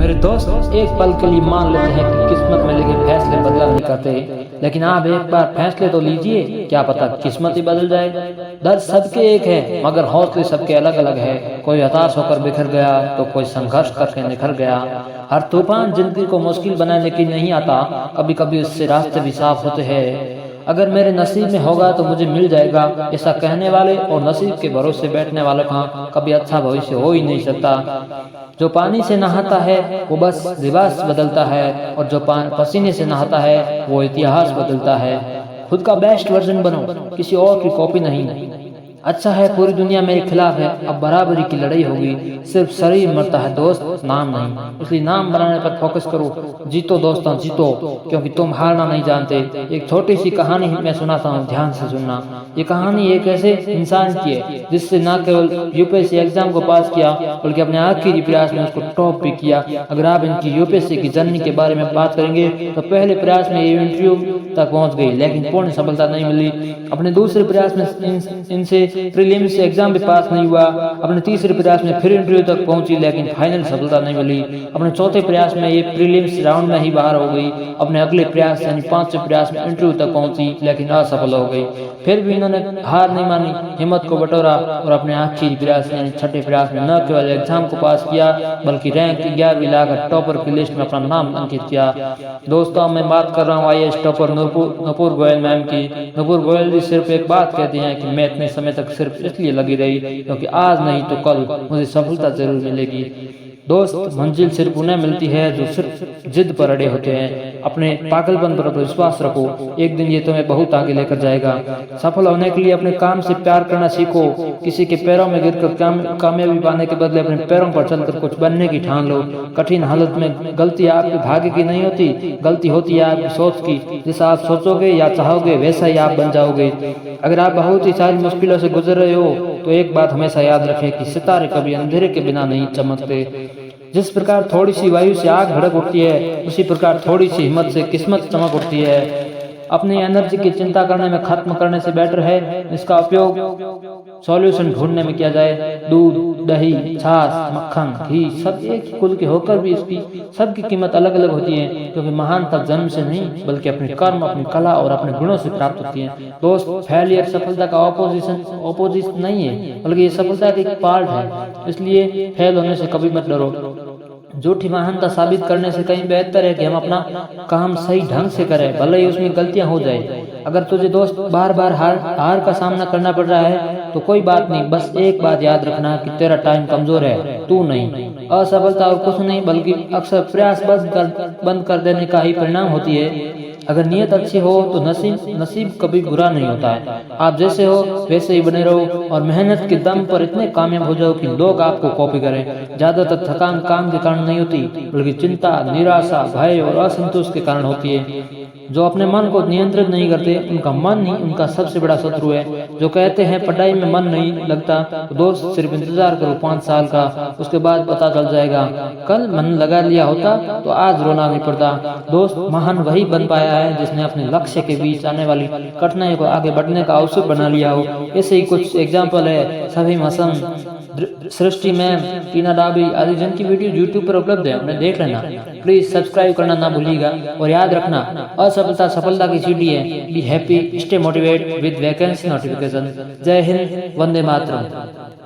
मेरे दोस्त, एक पल के लिए मान लेते हैं कि किस्मत में लिखे फैसले बदला नहीं करते, लेकिन आप एक बार फैसले तो लीजिए, क्या पता किस्मत ही बदल जाए। दर्द सबके एक है, मगर हौसले सबके अलग अलग है। कोई हताश होकर बिखर गया तो कोई संघर्ष करके निखर गया। हर तूफान जिंदगी को मुश्किल बनाने की नहीं आता, कभी कभी उससे रास्ते भी साफ होते हैं। अगर मेरे नसीब में होगा तो मुझे मिल जाएगा, ऐसा कहने वाले और नसीब के भरोसे बैठने वालों का कभी अच्छा भविष्य हो ही नहीं सकता। जो पानी से नहाता है वो बस लिबास बदलता है, और जो पसीने से नहाता है वो इतिहास बदलता है। खुद का बेस्ट वर्जन बनो, किसी और की कॉपी नहीं। अच्छा है पूरी दुनिया मेरे खिलाफ है, अब बराबरी की लड़ाई होगी। सिर्फ शरीर मरता है दोस्त, नाम नहीं। इसलिए नाम बनाने पर फोकस करो। जीतो दोस्तों जीतो, क्योंकि तुम हारना नहीं जानते। एक छोटी सी कहानी मैं सुनाता हूँ, ध्यान से सुनना। ये कहानी एक ऐसे इंसान की है जिससे न केवल यूपीएससी एग्जाम को पास किया, बल्कि अपने आखिरी प्रयास में उसको टॉप भी किया। अगर आप इनकी यूपीएससी की जर्नी के बारे में बात करेंगे तो पहले प्रयास में ये इंटरव्यू तक पहुंच गई, लेकिन पूर्ण सफलता नहीं मिली। अपने दूसरे प्रयास में इनसे प्रीलिम्स से एग्जाम भी पास नहीं हुआ। अपने तीसरे प्रयास में फिर इंटरव्यू तक पहुंची, लेकिन फाइनल सफलता नहीं मिली। अपने चौथे प्रयास में ये प्रीलिम्स राउंड में ही बाहर हो गई। अपने अगले प्रयास यानी पांचवें प्रयास में इंटरव्यू तक पहुंची, लेकिन असफल हो गई। फिर भी इन्होंने हार नहीं मानी, हिम्मत को बटोरा और अपने आखिरी प्रयास यानी छठे प्रयास में न केवल एग्जाम को पास किया, बल्कि रैंक 11वीं लाकर टॉपर की लिस्ट में अपना नाम अंकित किया। दोस्तों मैं बात कर रहा हूँ IAS topper Nupur Goyal ma'am की। नुपुर गोयल जी सिर्फ एक बात कहती हैं कि मैं इतने समय तक सिर्फ इसलिए लगी रही क्योंकि आज नहीं तो कल मुझे सफलता जरूर मिलेगी। दोस्त, मंजिल सिर्फ उन्हें मिलती है जो सिर्फ जिद पर अड़े होते हैं। अपने पागलपन पर विश्वास रखो, एक दिन ये तुम्हें बहुत आगे लेकर जाएगा। सफल होने के लिए अपने काम से प्यार करना सीखो। किसी के पैरों में गिरकर कामयाबी पाने के बदले अपने पैरों पर चलकर कुछ बनने की ठान लो। कठिन हालत में गलती आपके भाग्य की नहीं होती, गलती होती है आपकी सोच की। जैसा आप सोचोगे या चाहोगे वैसा ही आप बन जाओगे। अगर आप बहुत ही सारी मुश्किलों से गुजर रहे हो तो एक बात हमेशा याद रखें कि सितारे कभी अंधेरे के बिना नहीं चमकते। जिस प्रकार थोड़ी सी वायु से आग भड़क उठती है, उसी प्रकार थोड़ी सी हिम्मत से किस्मत चमक उठती है। अपनी एनर्जी की चिंता करने में खत्म करने से बेटर है इसका उपयोग सॉल्यूशन ढूंढने में किया जाए। दूध, दही, छाछ, मक्खन, घी सब एक ही कुल के होकर भी इसकी सबकी कीमत अलग अलग होती है, क्योंकि महानता जन्म से नहीं बल्कि अपने कर्म, अपनी कला और अपने गुणों से प्राप्त होती है। दोस्त, फेलियर सफलता का ऑपोजिशन नहीं है, बल्कि ये सफलता का एक पार्ट है। इसलिए फेल होने से कभी मत डरो। झूठी महानता साबित करने से कहीं बेहतर है कि हम अपना काम सही ढंग से करें, भले ही उसमें गलतियां हो जाए। अगर तुझे दोस्त बार बार हार का सामना करना पड़ रहा है तो कोई बात नहीं, बस एक बात याद रखना कि तेरा टाइम कमजोर है, तू नहीं। असफलता और कुछ नहीं बल्कि अक्सर प्रयास बंद कर देने का ही परिणाम होती है। अगर नीयत अच्छी हो तो नसीब कभी बुरा नहीं होता है। आप जैसे हो वैसे ही बने रहो और मेहनत के दम पर इतने कामयाब हो जाओ कि लोग आपको कॉपी करें। ज्यादातर थकान काम के कारण नहीं होती, बल्कि चिंता, निराशा, भय और असंतोष के कारण होती है। जो अपने मन को नियंत्रित नहीं करते उनका मन ही उनका सबसे बड़ा शत्रु है। जो कहते हैं पढ़ाई में मन नहीं लगता, तो दोस्त सिर्फ इंतजार करो 5 साल का, उसके बाद पता चल जाएगा। कल मन लगा लिया होता तो आज रोना नहीं पड़ता। दोस्त, महान वही बन पाया है जिसने अपने लक्ष्य के बीच आने वाली कठिनाई को आगे बढ़ने का अवसर बना लिया हो। ऐसे ही कुछ एग्जाम्पल है सभी मसम, सृष्टि मैम, टीना डाबी आदि जिनकी वीडियो YouTube पर उपलब्ध है, उन्हें देख लेना। प्लीज सब्सक्राइब करना ना भूलिएगा और याद रखना असफलता सफलता की सीढ़ी है। Be happy, stay motivate with vacancy notification. जय हिंद, वंदे मातरम।